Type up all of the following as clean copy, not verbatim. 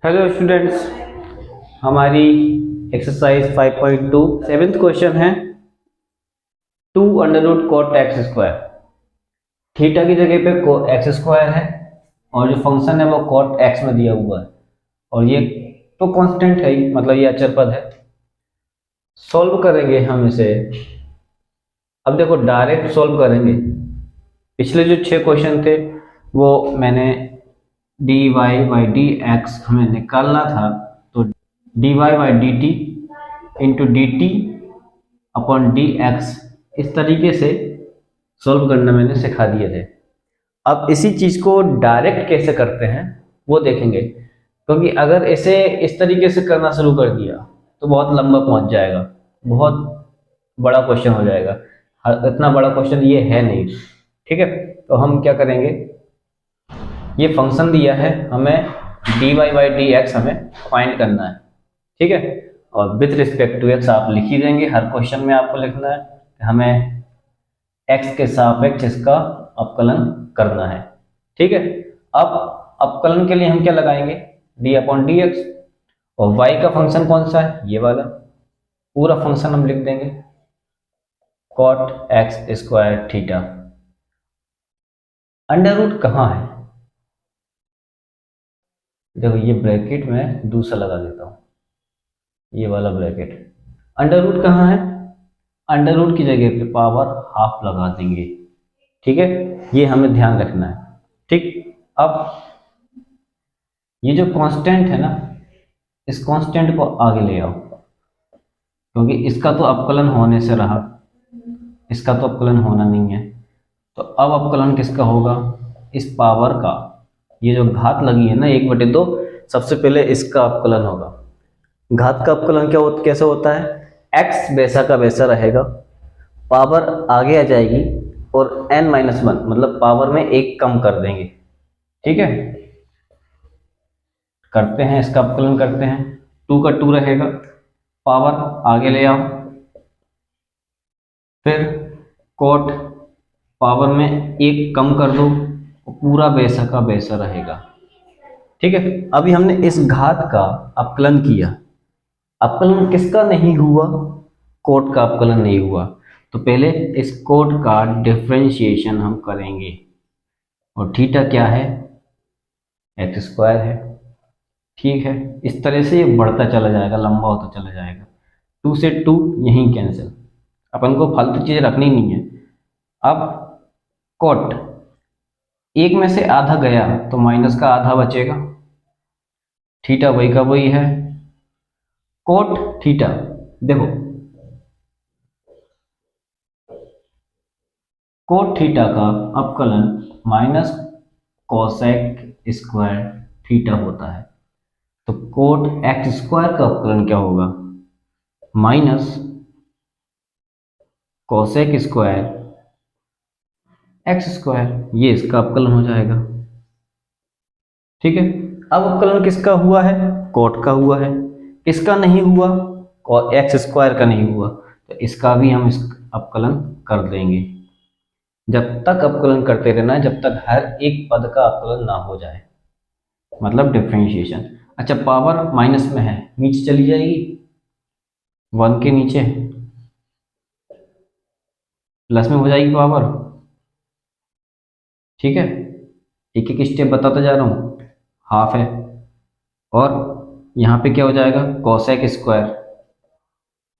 Hello students, हमारी exercise 5.2 seventh question है 2√cot x square. Theta की जगह पे एक्स स्क्वायर है और जो फंक्शन है वो cot x में दिया हुआ है और ये तो कांस्टेंट है ही, मतलब ये अचर पद है। सॉल्व करेंगे हम इसे। अब देखो डायरेक्ट सॉल्व करेंगे। पिछले जो 6 क्वेश्चन थे वो मैंने dy बाई डी एक्स हमें निकालना था, तो dy by D T into D T upon D x इस तरीके से सॉल्व करना मैंने सिखा दिए थे। अब इसी चीज़ को डायरेक्ट कैसे करते हैं वो देखेंगे, क्योंकि अगर इसे इस तरीके से करना शुरू कर दिया तो बहुत लंबा पहुंच जाएगा, बहुत बड़ा क्वेश्चन हो जाएगा। इतना बड़ा क्वेश्चन ये है नहीं, ठीक है। तो हम क्या करेंगे, ये फंक्शन दिया है हमें dy बाई डी एक्स हमें फाइंड करना है, ठीक है। और विथ रिस्पेक्ट टू एक्स आप लिख ही देंगे, हर क्वेश्चन में आपको लिखना है कि हमें x के सापेक्ष इसका अवकलन करना है, ठीक है। अब अवकलन के लिए हम क्या लगाएंगे, d अपॉन डी एक्स, और y का फंक्शन कौन सा है, ये वाला पूरा फंक्शन हम लिख देंगे cot x square theta. Under root कहाँ है, देखो ये ब्रैकेट में दूसरा लगा देता हूँ, ये वाला ब्रैकेट। अंडर रूट कहाँ है, अंडर रूट की जगह पे पावर हाफ लगा देंगे, ठीक है। ये हमें ध्यान रखना है, ठीक। अब ये जो कांस्टेंट है ना, इस कांस्टेंट को आगे ले आओ, क्योंकि इसका तो अपकलन होने से रहा, इसका तो अपकलन होना नहीं है। तो अब अपकलन किसका होगा, इस पावर का, ये जो घात लगी है ना 1/2, सबसे पहले इसका अपकलन होगा। घात का अपकलन कैसे होता है, x वैसा का वैसा रहेगा, पावर आगे आ जाएगी और n-1 मतलब पावर में 1 कम कर देंगे, ठीक है। करते हैं इसका अपकलन करते हैं, 2 का 2 रहेगा, पावर आगे ले आओ, फिर कोट पावर में 1 कम कर दो, पूरा वैसा का वैसा रहेगा, ठीक है। अभी हमने इस घात का अपकलन किया, अपकलन किसका नहीं हुआ, कोट का अपकलन नहीं हुआ, तो पहले इस कोट का डिफरेंशिएशन हम करेंगे। और थीटा क्या है, एक्स स्क्वायर है, ठीक है। इस तरह से ये बढ़ता चला जाएगा, लंबा होता चला जाएगा, 2 से 2 यहीं कैंसिल, अपन को फालतू चीज़ रखनी नहीं है। अब कोट 1 में से आधा गया तो माइनस का आधा बचेगा, थीटा वही का वही है। कोट थीटा देखो, कोट थीटा का अपकलन माइनस कोसेक स्क्वायर थीटा होता है, तो कोट एक्स स्क्वायर का अपकलन क्या होगा, minus cosec square x square, ये इसका अपकलन हो जाएगा, ठीक है। अब अपकलन किसका हुआ है, कोट का हुआ है, किसका नहीं हुआ, एक्स स्क्वायर का नहीं हुआ, तो इसका भी हम इस अपकलन कर देंगे। जब तक अपकलन करते रहना है, जब तक हर एक पद का अपकलन ना हो जाए, मतलब डिफरेंशिएशन। अच्छा, पावर माइनस में है, नीचे चली जाएगी, 1 के नीचे प्लस में हो जाएगी पावर, ठीक है। एक एक स्टेप बताता जा रहा हूँ, हाफ है, और यहाँ पे क्या हो जाएगा, कोसेक स्क्वायर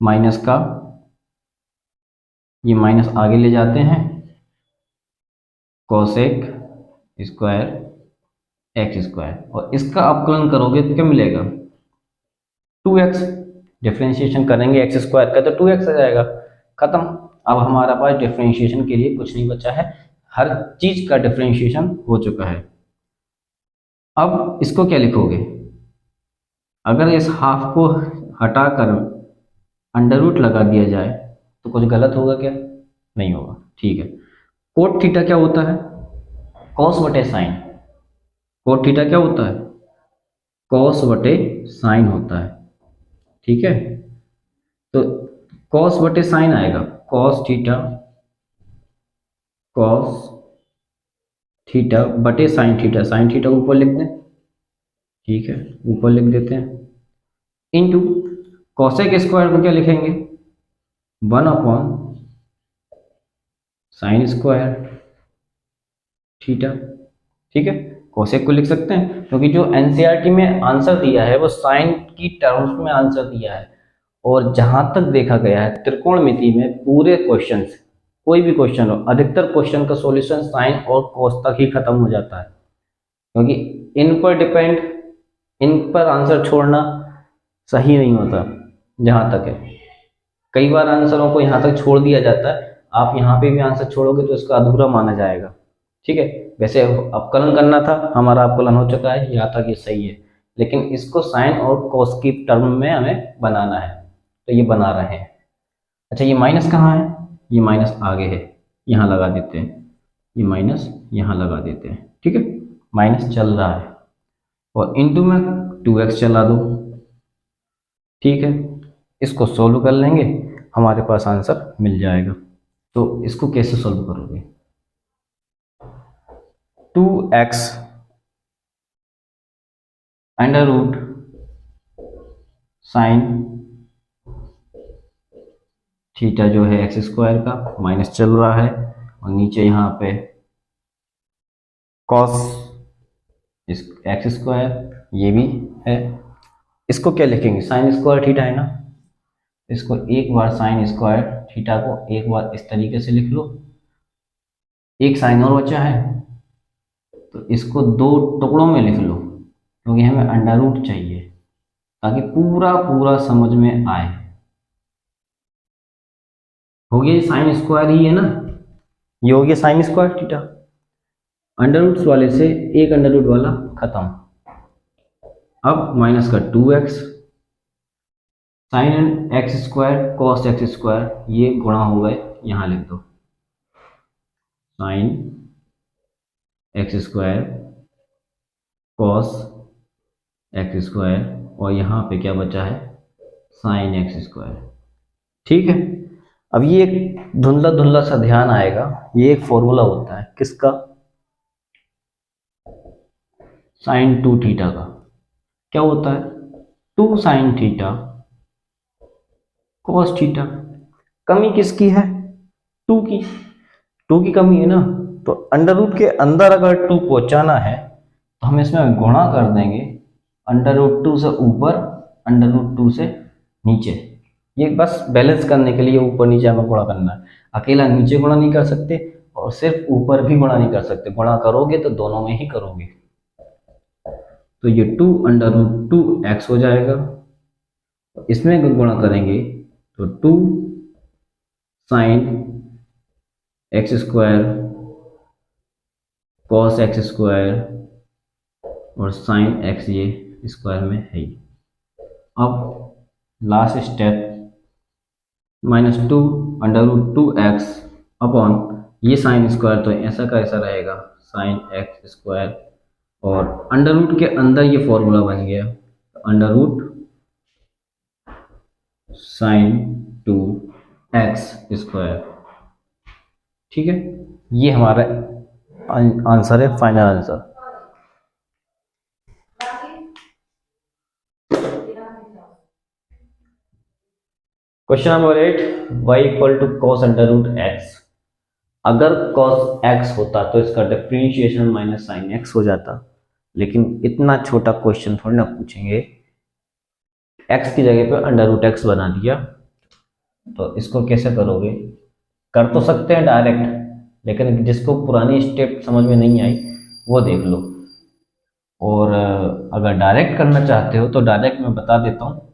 माइनस का, ये माइनस आगे ले जाते हैं, कोसेक स्क्वायर एक्स स्क्वायर, और इसका अपकलन करोगे तो क्या मिलेगा, 2x। डिफरेंशिएशन करेंगे एक्स स्क्वायर का तो 2x आ जाएगा, खत्म। अब हमारा पास डिफरेंशिएशन के लिए कुछ नहीं बचा है, हर चीज का डिफरेंशिएशन हो चुका है। अब इसको क्या लिखोगे, अगर इस हाफ को हटाकर अंडर रूट लगा दिया जाए तो कुछ गलत होगा क्या, नहीं होगा, ठीक है। कोट थीटा क्या होता है, कॉस बटे साइन। कोट थीटा क्या होता है, कॉस बटे साइन होता है, ठीक है। तो कॉस बटे साइन आएगा, कॉस थीटा बटे साइन थीटा, साइन थीटा ऊपर लिख दें, ठीक है, ऊपर लिख देते हैं, इंटू कॉसेक स्क्वायर को क्या लिखेंगे, 1 साइन स्क्वायर थीटा। ठीक है, कोसेक को लिख सकते हैं क्योंकि जो एनसीईआरटी में आंसर दिया है वो साइन की टर्म्स में आंसर दिया है, और जहां तक देखा गया है त्रिकोणमिति में पूरे क्वेश्चन, कोई भी क्वेश्चन हो, अधिकतर क्वेश्चन का सॉल्यूशन साइन और कोस तक ही खत्म हो जाता है, क्योंकि इन पर डिपेंड, इन पर आंसर छोड़ना सही नहीं होता। जहां तक है, कई बार आंसरों को यहाँ तक छोड़ दिया जाता है, आप यहाँ पे भी आंसर छोड़ोगे तो इसका अधूरा माना जाएगा। ठीक है, वैसे अवकलन करना था, हमारा अवकलन हो चुका है, यहाँ तक ये सही है, लेकिन इसको साइन और कोस की टर्म में हमें बनाना है, तो ये बना रहे हैं। अच्छा, ये माइनस कहाँ है, ये माइनस आगे है, यहाँ लगा देते हैं, ये माइनस यहाँ लगा देते हैं। ठीक है, माइनस चल रहा है, और इंटू में 2x चला दो। ठीक है, इसको सोल्व कर लेंगे, हमारे पास आंसर मिल जाएगा। तो इसको कैसे सोल्व करोगे, 2x under root sine theta जो है एक्स स्क्वायर का, माइनस चल रहा है, और नीचे यहाँ पे कॉस एक्स स्क्वायर ये भी है। इसको क्या लिखेंगे, साइन स्क्वायर थीटा है ना, इसको एक बार साइन स्क्वायर थीटा को एक बार इस तरीके से लिख लो, एक साइन और बचा है तो इसको 2 टुकड़ों में लिख लो, क्योंकि हमें अंडर रूट चाहिए ताकि पूरा पूरा समझ में आए। हो गया, साइन स्क्वायर ही है ना, ये हो गया sine square theta, under root वाले से एक अंडर रूट वाला खत्म। अब माइनस का 2x sign x square cos x square, ये गुणा हो गए, यहाँ लिख दो sign x square cos x square, और यहाँ पे क्या बचा है, साइन एक्स स्क्वायर। ठीक है, अब ये एक धुंधला धुंधला सा ध्यान आएगा, ये एक फॉर्मूला होता है किसका, साइन 2 थीटा का। क्या होता है, 2 साइन थीटा कॉस थीटा। कमी किसकी है, 2 की, 2 की कमी है ना, तो अंडर रूट के अंदर अगर 2 पहुंचाना है तो हम इसमें गुणा कर देंगे, अंडर रूट 2 से ऊपर अंडर रूट 2 से नीचे। ये बस बैलेंस करने के लिए ऊपर नीचे हमें गुणा करना है, अकेला नीचे गुणा नहीं कर सकते और सिर्फ ऊपर भी गुणा नहीं कर सकते, गुणा करोगे तो दोनों में ही करोगे। तो ये 2 अंडर रूट 2x हो जाएगा, इसमें अगर गुणा करेंगे तो 2 sine x square cos x square और साइन एक्स, ये स्क्वायर में है ही। अब last step, -2 under root 2x upon ये साइन स्क्वायर तो ऐसा का ऐसा रहेगा, साइन एक्स स्क्वायर, और अंडर रूट के अंदर ये फॉर्मूला बन गया, under root sine 2x square. ठीक है, ये हमारा आंसर है, final answer. Question number 8, y equal to cos under root x। अगर cos x होता तो इसका डिफरेंशिएशन माइनस साइन x हो जाता, लेकिन इतना छोटा क्वेश्चन थोड़ी ना पूछेंगे, x की जगह पे अंडर रूट x बना दिया, तो इसको कैसे करोगे, कर तो सकते हैं डायरेक्ट, लेकिन जिसको पुरानी स्टेप समझ में नहीं आई वो देख लो, और अगर डायरेक्ट करना चाहते हो तो डायरेक्ट मैं बता देता हूँ,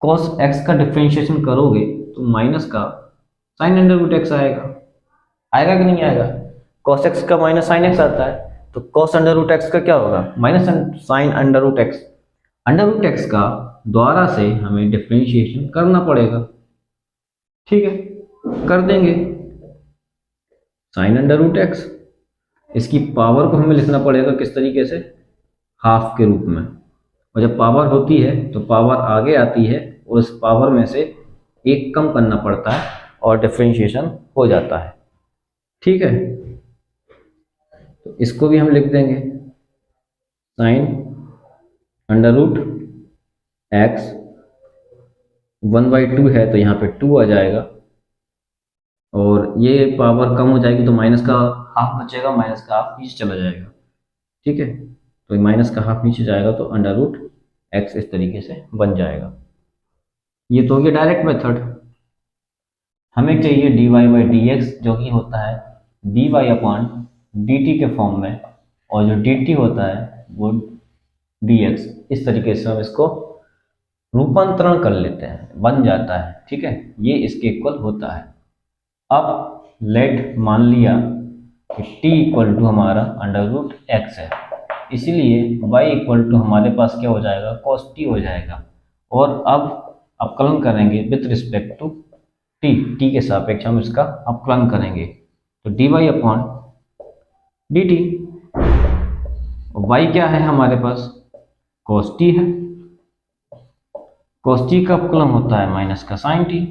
cos x का डिफरेंशिएशन करोगे तो माइनस का साइन अंडर रूट x आएगा, आएगा कि नहीं आएगा, cos x का माइनस साइन x आता है, तो cos अंडर रूट x का क्या होगा, minus sine under root x। Under root x का द्वारा से हमें डिफरेंशिएशन करना पड़ेगा। ठीक है, कर देंगे, साइन अंडर रूट x, इसकी पावर को हमें लिखना पड़ेगा किस तरीके से, हाफ के रूप में, और जब पावर होती है तो पावर आगे आती है और उस पावर में से एक कम करना पड़ता है और डिफरेंशिएशन हो जाता है। ठीक है, तो इसको भी हम लिख देंगे साइन अंडर रूट एक्स 1/2 है तो यहाँ पे 2 आ जाएगा, और ये पावर कम हो जाएगी तो माइनस का हाफ बचेगा, माइनस का हाफ नीचे चला जाएगा। ठीक है, तो माइनस का हाफ नीचे जाएगा तो अंडर रूट एक्स इस तरीके से बन जाएगा। ये तो हो गया डायरेक्ट मेथड। हमें चाहिए dy बाई डी एक्स, जो कि होता है dy अपॉन dt के फॉर्म में, और जो dt होता है वो dx। इस तरीके से हम इसको रूपांतरण कर लेते हैं, बन जाता है। ठीक है, ये इसके इक्वल होता है। अब लेट मान लिया कि t इक्वल टू हमारा अंडर रूट एक्स है, इसीलिए y इक्वल टू हमारे पास क्या हो जाएगा, cos t हो जाएगा। और अब अवकलन करेंगे विथ रिस्पेक्ट टू t के सापेक्ष हम इसका अवकलन करेंगे, तो dy अपॉन dt। y क्या है हमारे पास, cos t है, cos t का अवकलन होता है माइनस का sin t।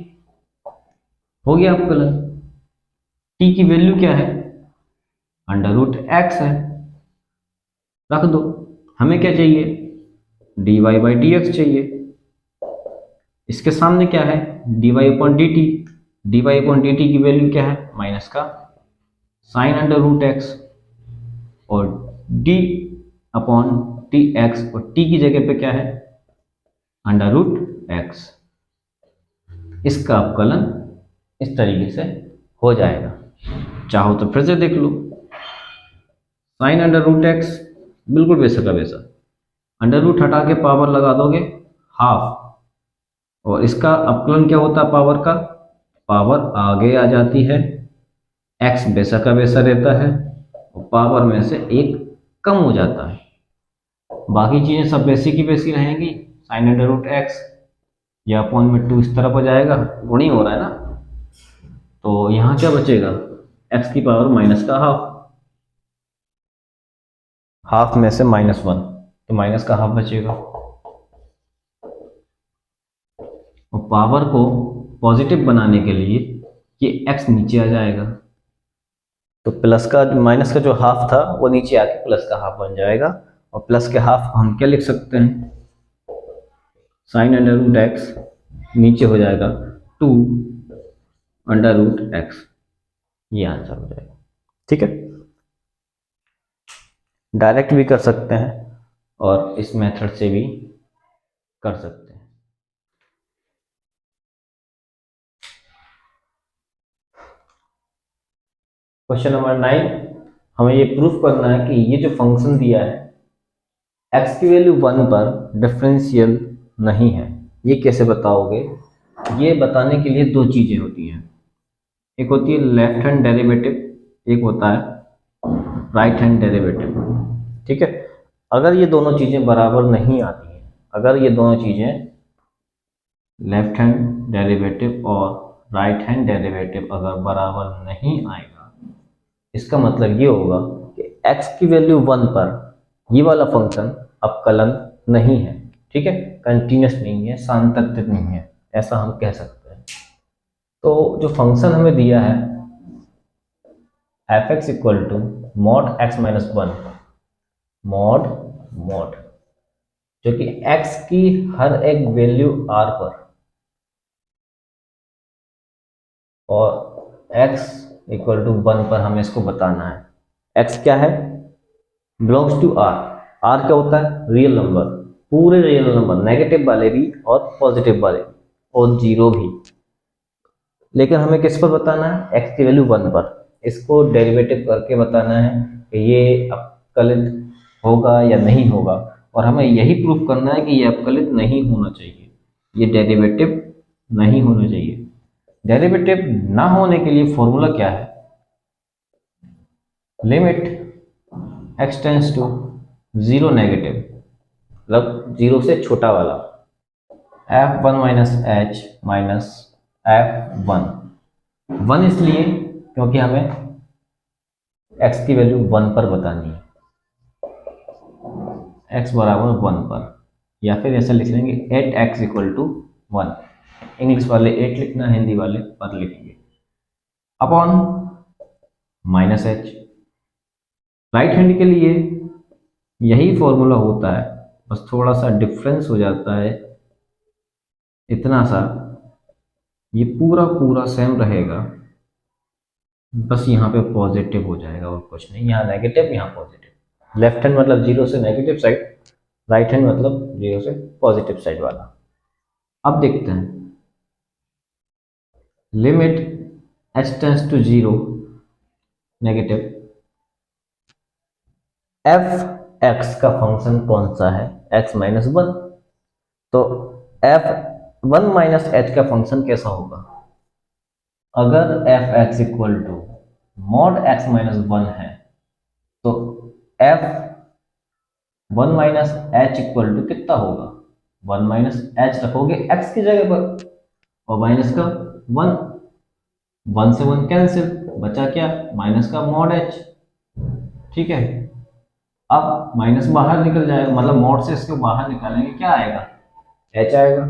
हो गया अवकलन। t की वैल्यू क्या है, अंडर रूट एक्स है, रख दो। हमें क्या चाहिए, dy बाई डी एक्स चाहिए। इसके सामने क्या है, dy upon D T. dy upon D T की वैल्यू क्या है, माइनस का साइन अंडर रूट एक्स, और d अपॉन टी एक्स, और t की जगह पे क्या है, अंडर रूट एक्स। इसका अवकलन इस तरीके से हो जाएगा। चाहो तो फिर से देख लो, साइन अंडर रूट एक्स बिल्कुल वैसा का वैसा, अंडर रूट हटा के पावर लगा दोगे हाफ, और इसका अवकलन क्या होता है, पावर का, पावर आगे आ जाती है, एक्स वैसा का वैसा रहता है, और पावर में से एक कम हो जाता है। बाकी चीजें सब वैसी की वैसी रहेंगी। साइन अंडर रूट एक्स या अपॉन में 2 इस तरफ हो जाएगा, गुणी हो रहा है ना, तो यहाँ क्या बचेगा, एक्स की पावर माइनस का हाफ, हाफ में से -1, तो माइनस का हाफ बचेगा। और पावर को पॉजिटिव बनाने के लिए ये x नीचे आ जाएगा, तो प्लस का माइनस का जो हाफ था वो नीचे आके प्लस का हाफ बन जाएगा, और प्लस के हाफ को हम क्या लिख सकते हैं, साइन अंडर रूट एक्स नीचे हो जाएगा 2 अंडर रूट एक्स, ये आंसर हो जाएगा। ठीक है, डायरेक्ट भी कर सकते हैं और इस मेथड से भी कर सकते हैं। क्वेश्चन नंबर 9, हमें ये प्रूफ करना है कि ये जो फंक्शन दिया है x की वैल्यू 1 पर डिफरेंशियल नहीं है। ये कैसे बताओगे, ये बताने के लिए दो चीजें होती हैं, एक होती है लेफ्ट हैंड डेरिवेटिव, एक होता है राइट हैंड डेरिवेटिव। ठीक है, अगर ये दोनों चीजें बराबर नहीं आती हैं, अगर ये दोनों चीजें लेफ्ट हैंड डेरिवेटिव और राइट हैंड डेरिवेटिव अगर बराबर नहीं आएगा, इसका मतलब ये होगा कि x की वैल्यू 1 पर ये वाला फंक्शन अवकलन नहीं है। ठीक है, कंटिन्यूस नहीं है, सातत्य नहीं है, ऐसा हम कह सकते हैं। तो जो फंक्शन हमें दिया है f(x) equal to mod x minus 1, mod जो कि x की हर एक वैल्यू r पर, और x इक्वल टू 1 पर हमें इसको बताना है। x क्या है, बिलोंग्स टू r। r क्या होता है, रियल नंबर, पूरे रियल नंबर, नेगेटिव वाले भी और पॉजिटिव वाले भी, और जीरो भी। लेकिन हमें किस पर बताना है, x की वैल्यू 1 पर। इसको डेरिवेटिव करके बताना है कि ये अवकलित होगा या नहीं होगा, और हमें यही प्रूफ करना है कि ये अवकलित नहीं होना चाहिए, ये डेरिवेटिव नहीं होना चाहिए। डेरिवेटिव ना होने के लिए फॉर्मूला क्या है, limit x tends to 0 negative, मतलब 0 से छोटा वाला, f1 minus h minus f1। 1 इसलिए क्योंकि हमें x की वैल्यू 1 पर बतानी है, x बराबर 1 पर, या फिर ऐसा लिख लेंगे 8x इक्वल टू 1। इंग्लिश वाले 8 लिखना, हिंदी वाले पर लिखेंगे, upon minus h। Right hand के लिए यही फॉर्मूला होता है बस थोड़ा सा डिफरेंस हो जाता है, इतना सा। ये पूरा पूरा सेम रहेगा, बस यहाँ पे पॉजिटिव हो जाएगा और कुछ नहीं। यहाँ नेगेटिव, यहाँ पॉजिटिव। लेफ्ट हैंड मतलब जीरो से नेगेटिव साइड, राइट हैंड मतलब जीरो से पॉजिटिव साइड वाला। अब देखते हैं, limit h tends to zero negative, F X का फंक्शन कौन सा है, x माइनस वन। तो एफ वन माइनस एच का फंक्शन कैसा होगा, अगर F X equal to mod X minus one है तो F one minus H equal to कितना होगा, वन माइनस एच रखोगे एक्स की जगह पर और माइनस का वन, वन से वन कैंसिल, बचा क्या, माइनस का मॉड एच। ठीक है, अब माइनस बाहर निकल जाएगा, मतलब मॉड से इसको बाहर निकालेंगे, क्या आएगा, एच आएगा।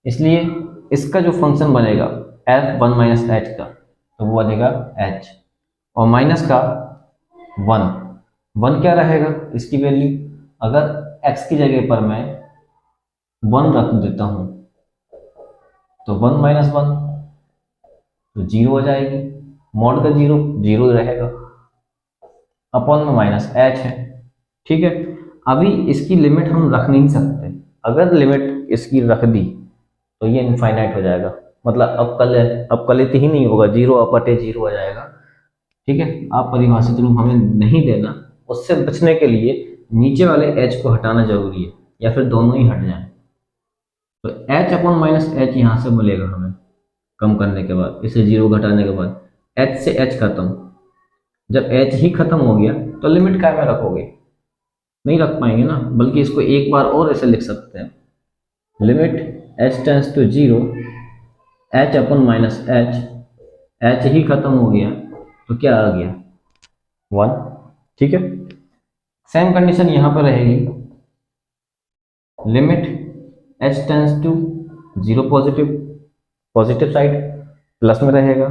इसलिए इसका जो फंक्शन बनेगा एफ वन माइनस एच का, तो वो बनेगा एच, और माइनस का वन, वन क्या रहेगा इसकी वैल्यू, अगर x की जगह पर मैं वन रख देता हूं तो वन माइनस वन तो जीरो हो जाएगी, मॉड का जीरो जीरो रहेगा, अपॉन में माइनस एच है। ठीक है, अभी इसकी लिमिट हम रख नहीं सकते, अगर लिमिट इसकी रख दी तो ये इनफाइनाइट हो जाएगा, मतलब अब कलित ही नहीं होगा, जीरो अपटे जीरो हो जाएगा। ठीक है, आप परिभाषित रूप हमें नहीं देना, उससे बचने के लिए नीचे वाले h को हटाना जरूरी है, या फिर दोनों ही हट जाएं। तो h अपॉन माइनस एच यहाँ से मिलेगा हमें कम करने के बाद, इसे जीरो घटाने के बाद h से h खत्म। जब h ही खत्म हो गया तो लिमिट क्या में रखोगे, नहीं रख पाएंगे ना, बल्कि इसको एक बार और ऐसे लिख सकते हैं, limit h tends to zero h upon minus H, h ही खत्म हो गया तो क्या आ गया, वन। ठीक है, सेम कंडीशन यहां पर रहेगी, limit h tends to zero positive, positive side plus में रहेगा,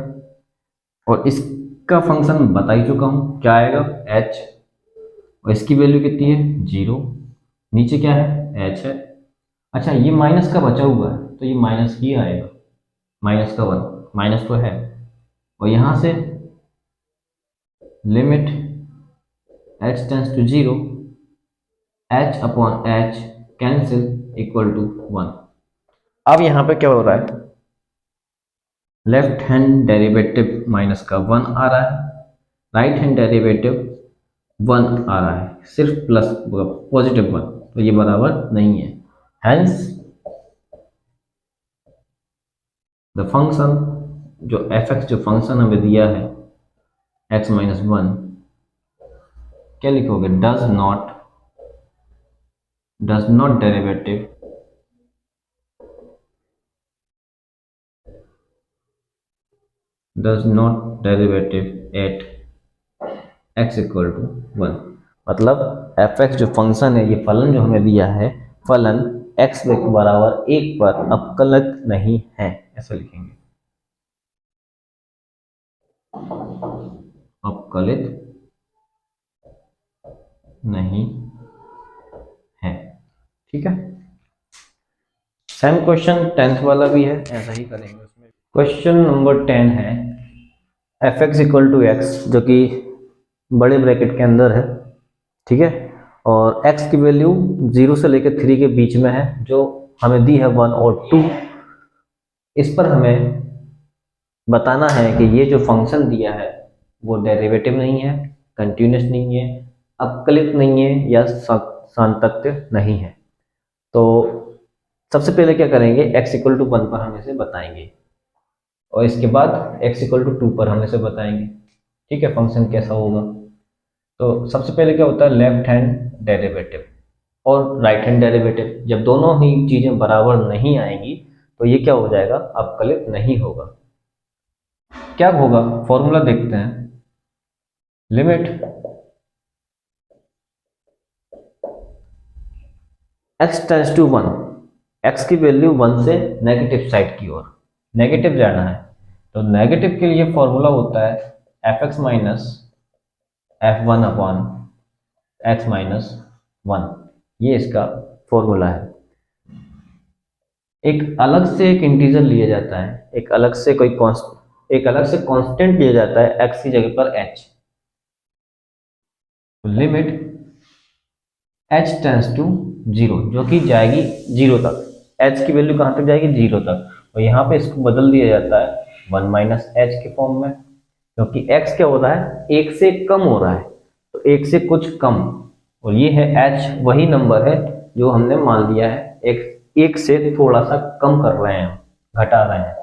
और इसका फंक्शन बता ही चुका हूं क्या आएगा, h, और इसकी वैल्यू कितनी है, जीरो, नीचे क्या है, h है। अच्छा, ये माइनस का बचा हुआ है तो ये माइनस ही आएगा, माइनस का वन, माइनस तो है, और यहां से limit h tends to zero h upon h cancel equal to one. अब यहां पे क्या हो रहा है, लेफ्ट हैंड डेरिवेटिव माइनस का वन आ रहा है, राइट हैंड डेरिवेटिव वन आ रहा है, सिर्फ प्लस पॉजिटिव वन, तो ये बराबर नहीं है। हेंस द फंक्शन जो एफ एक्स जो फंक्शन हमें दिया है एक्स माइनस वन, क्या लिखोगे, does not derivative at x equal to one, मतलब एफ एक्स जो फंक्शन है, ये फलन जो हमें दिया है, फलन x के बराबर एक पर अवकलित नहीं है, ऐसा लिखेंगे, अवकलित नहीं है। ठीक है, सेम क्वेश्चन 10th वाला भी है, ऐसा ही करेंगे उसमें। क्वेश्चन नंबर 10 है, F X equal to X, जो कि बड़े ब्रैकेट के अंदर है, ठीक है, और x की वैल्यू 0 से लेकर 3 के बीच में है, जो हमें दी है 1 और 2। इस पर हमें बताना है कि ये जो फंक्शन दिया है वो डेरिवेटिव नहीं है, कंटिन्यूस नहीं है, अवकलित नहीं है, या सान्तत्य नहीं है। तो सबसे पहले क्या करेंगे, x इक्वल टू 1 पर हम इसे बताएंगे, और इसके बाद x इक्वल टू 2 पर हम इसे बताएंगे। ठीक है, फंक्शन कैसा होगा। तो सबसे पहले क्या होता है, लेफ्ट हैंड डेरिवेटिव और राइट हैंड डेरिवेटिव, जब दोनों ही चीजें बराबर नहीं आएंगी तो ये क्या हो जाएगा, अवकलित नहीं होगा। क्या होगा, फॉर्मूला देखते हैं, limit x tends to 1, x की वैल्यू 1 से नेगेटिव साइड की ओर, नेगेटिव जाना है, तो नेगेटिव के लिए फॉर्मूला होता है F x minus f1 upon x minus 1, ये इसका फॉर्मूला है। एक अलग से एक इंटीजर लिया जाता है, एक अलग से कांस्टेंट लिया जाता है x की जगह पर h। Limit h tends to 0, जो कि जाएगी 0 तक। h की वैल्यू कहां तक जाएगी? 0 तक। और यहाँ पे इसको बदल दिया जाता है 1 माइनस h के फॉर्म में, क्योंकि x क्या हो रहा है? 1 से कम हो रहा है, तो 1 से कुछ कम। और ये है h, वही नंबर है जो हमने मान लिया है, एक से थोड़ा सा कम कर रहे हैं, घटा रहे हैं।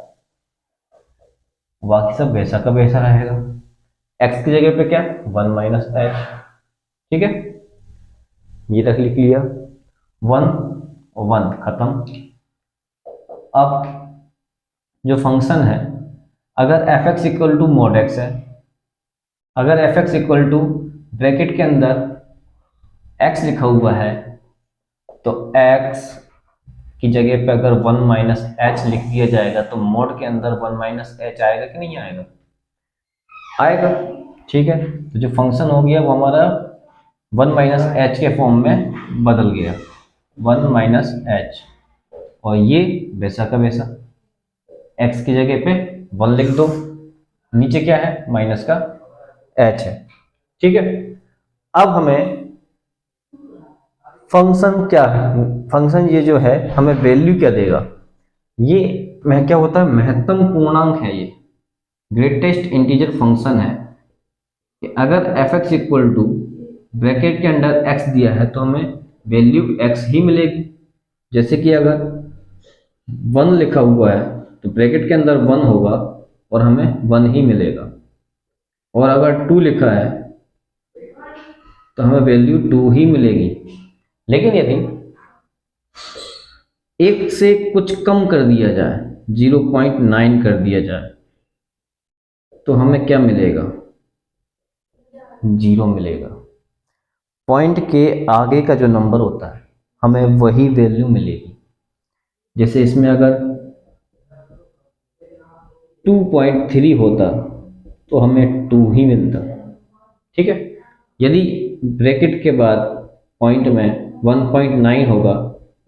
बाकी सब वैसा का वैसा रहेगा। x की जगह पे क्या? 1 माइनस h। ठीक है, ये तक लिख लिया। 1 और 1 खत्म। अब जो फंक्शन है, अगर f(x) equal to mod x है, अगर f(x) इक्वल टू ब्रैकेट के अंदर x लिखा हुआ है, तो x की जगह पे अगर 1 माइनस एच लिख दिया जाएगा, तो मोड के अंदर 1 माइनस एच आएगा कि नहीं आएगा? आएगा। ठीक है, तो जो फंक्शन हो गया वो हमारा 1 माइनस एच के फॉर्म में बदल गया, 1 माइनस एच। और ये वैसा का वैसा, x की जगह पे 1 लिख दो, नीचे क्या है? माइनस का h है। ठीक है, अब हमें फंक्शन क्या है, फंक्शन ये जो है हमें वैल्यू क्या देगा? ये क्या होता है? महत्तम पूर्णांक है। ये ग्रेटेस्ट इंटीजर फंक्शन है कि अगर f(x) इक्वल टू ब्रैकेट के अंदर x दिया है, तो हमें वैल्यू x ही मिलेगी। जैसे कि अगर 1 लिखा हुआ है, तो ब्रैकेट के अंदर 1 होगा और हमें 1 ही मिलेगा। और अगर 2 लिखा है, तो हमें वैल्यू 2 ही मिलेगी। लेकिन यदि 1 से कुछ कम कर दिया जाए, 0.9 कर दिया जाए, तो हमें क्या मिलेगा? 0 मिलेगा। पॉइंट के आगे का जो नंबर होता है, हमें वही वैल्यू मिलेगी। जैसे इसमें अगर 2.3 होता, तो हमें 2 ही मिलता। ठीक है, यदि ब्रैकेट के बाद पॉइंट में 1.9 होगा,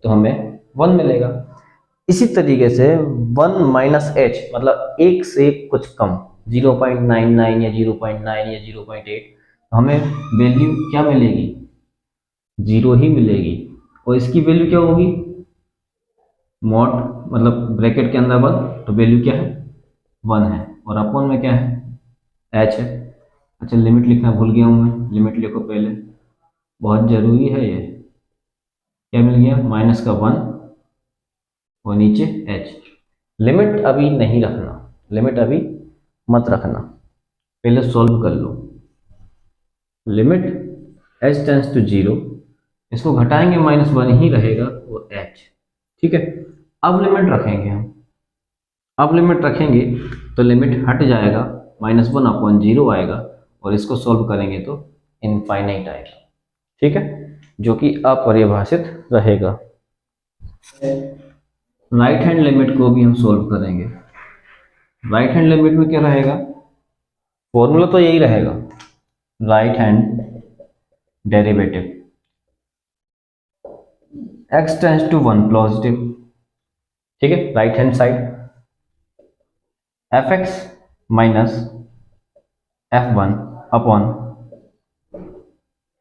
तो हमें 1 मिलेगा। इसी तरीके से 1 माइनस एच, मतलब 1 से कुछ कम, 0.99 या 0.9 या 0.8, हमें वैल्यू क्या मिलेगी? 0 ही मिलेगी। और इसकी वैल्यू क्या होगी? मॉड, मतलब ब्रैकेट के अंदर 1, तो वैल्यू क्या है? 1 है। और अपॉन में क्या है? h है। अच्छा, लिमिट लिखना भूल गया हूँ मैं, लिमिट लिखो पहले, बहुत जरूरी है ये। क्या मिल गया? माइनस का 1 और नीचे h। लिमिट अभी नहीं रखना, लिमिट अभी मत रखना, पहले सॉल्व कर लो। लिमिट h टेंड्स टू 0, इसको घटाएंगे -1 ही रहेगा वो h। ठीक है, अब लिमिट रखेंगे हम। अब लिमिट रखेंगे तो लिमिट हट जाएगा, -1 अपॉन 0 आएगा, और इसको सॉल्व करेंगे तो इनफाइनाइट आएगा। ठीक है, जो कि अपरिभाषित रहेगा। राइट हैंड लिमिट को भी हम सॉल्व करेंगे। राइट हैंड लिमिट में क्या रहेगा? फॉर्मूला तो यही रहेगा, right hand derivative x tends to 1 positive. ठीक है, right hand side f(x) minus f(1) upon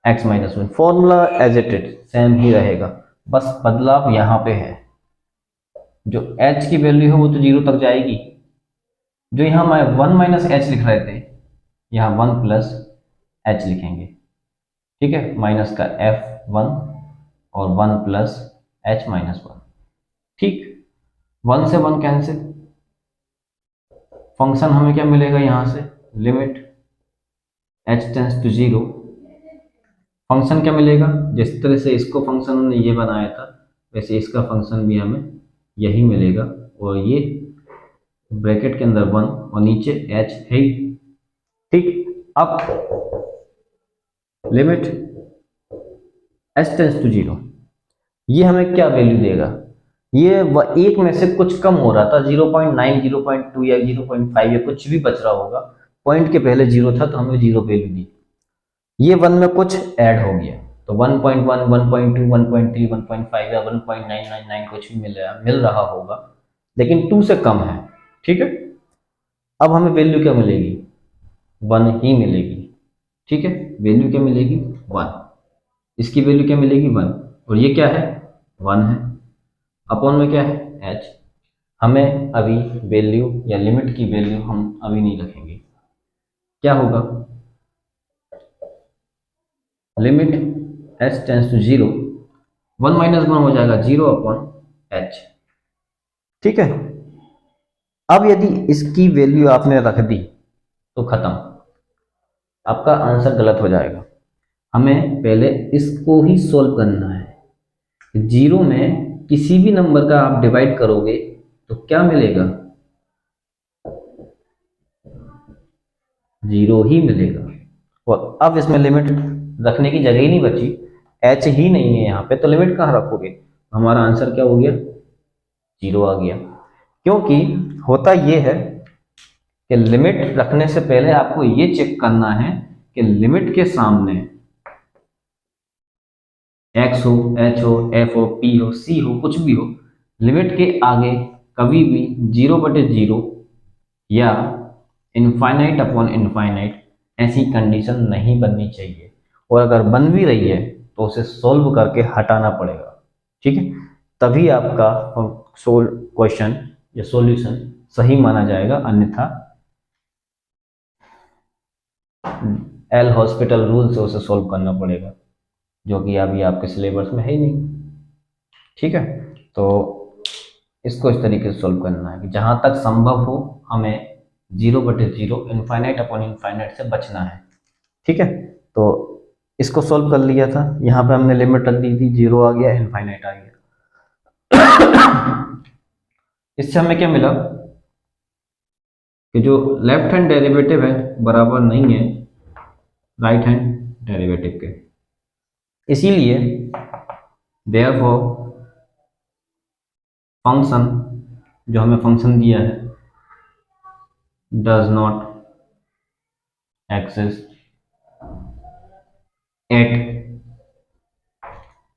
x minus 1। Formula as it is same ही रहेगा, बस बदलाव यहाँ पे है। जो h की वैल्यू है वो तो 0 तक जाएगी। जो यहाँ 1 माइनस एच लिख रहे थे, यहाँ 1 प्लस h लिखेंगे। ठीक है, माइनस का f(1) और 1 प्लस h माइनस 1। ठीक, 1 से 1 कैंसिल। फंक्शन हमें क्या मिलेगा यहाँ से? Limit h tends to 0। Function क्या मिलेगा? जिस तरह से इसको फंक्शन हमने ये बनाया था, वैसे इसका फंक्शन भी हमें यही मिलेगा। और ये ब्रैकेट के अंदर 1 और नीचे h है। ठीक, अब लिमिट h टेंड्स टू 0, ये हमें क्या वैल्यू देगा? ये 1 में से कुछ कम हो रहा था, 0.9, 0.2 या 0.5 या कुछ भी बच रहा होगा। पॉइंट के पहले 0 था, तो हमें 0 वैल्यू दी। ये 1 में कुछ ऐड हो गया, तो 1.1, 1.2, 1.3, 1.5 या 1.999 कुछ भी मिल रहा होगा, लेकिन 2 से कम है। ठीक है, अब हमें वैल्यू क्या मिलेगी, 1 ही मिलेगी। ठीक है, वैल्यू क्या मिलेगी, 1। इसकी वैल्यू क्या मिलेगी, 1, और ये क्या है, 1 है। अपॉन में क्या है, h। हमें अभी वैल्यू या लिमिट की वैल्यू हम अभी नहीं रखेंगे। क्या होगा, लिमिट h टेंस टू 0, 1 - 1 हो जाएगा 0 अपॉन h। ठीक है, अब यदि इसकी वैल्यू आपने रख दी तो खत्म, आपका आंसर गलत हो जाएगा। हमें पहले इसको ही सोल्व करना है। 0 में किसी भी नंबर का आप डिवाइड करोगे तो क्या मिलेगा, 0 ही मिलेगा। और अब इसमें लिमिट रखने की जगह ही नहीं बची, h ही नहीं है यहाँ पे, तो लिमिट कहाँ रखोगे, हमारा आंसर क्या हो गया, 0 आ गया। क्योंकि होता ये है कि लिमिट रखने से पहले आपको ये चेक करना है कि लिमिट के सामने x हो, h हो, f हो, p हो, c हो, कुछ भी हो, लिमिट के आगे कभी भी 0/0 या इनफाइनाइट अपॉन इनफाइनाइट ऐसी कंडीशन नहीं बननी चाहिए, और अगर बन भी रही है तो उसे सोल्व करके हटाना पड़ेगा। ठीक है, तभी आपका क्वेश्चन या सॉल्यूशन सही माना जाएगा, अन्यथा एल हॉस्पिटल रूल से उसे सोल्व करना पड़ेगा, जो कि अभी आपके सिलेबस में है ही नहीं। ठीक है, तो इसको इस तरीके से सोल्व करना है कि जहां तक संभव हो हमें 0/0 इनफाइनाइट अपॉन इनफाइनाइट से बचना है। ठीक है, तो इसको सोल्व कर लिया था, यहाँ पे हमने लिमिट रख दी थी, 0 आ गया, इनफाइनाइट आ गया। इससे हमें क्या मिला कि जो लेफ्ट हैंड डेरिवेटिव है बराबर नहीं है राइट हैंड डेरिवेटिव के, इसीलिए देयरफॉर फंक्शन, जो हमें फंक्शन दिया है, does not exist at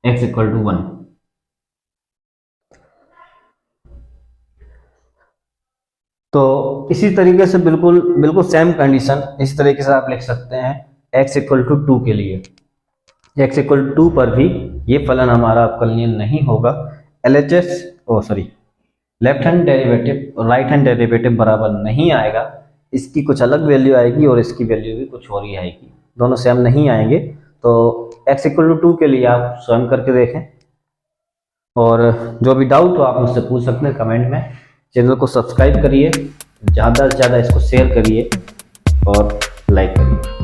x = 1। तो इसी तरीके से बिल्कुल सेम कंडीशन इस तरीके से आप लिख सकते हैं x = 2 के लिए। x = 2 पर भी ये फलन हमारा अवकलनीय नहीं होगा। लेफ्ट हैंड डेरिवेटिव और राइट हैंड डेरिवेटिव बराबर नहीं आएगा, इसकी कुछ अलग वैल्यू आएगी और इसकी वैल्यू भी कुछ और ही आएगी, दोनों सेम नहीं आएंगे। तो x = 2 के लिए आप स्वयं करके देखें, और जो भी डाउट हो आप मुझसे पूछ सकते हैं कमेंट में। चैनल को सब्सक्राइब करिए, ज़्यादा से ज़्यादा इसको शेयर करिए और लाइक करिए।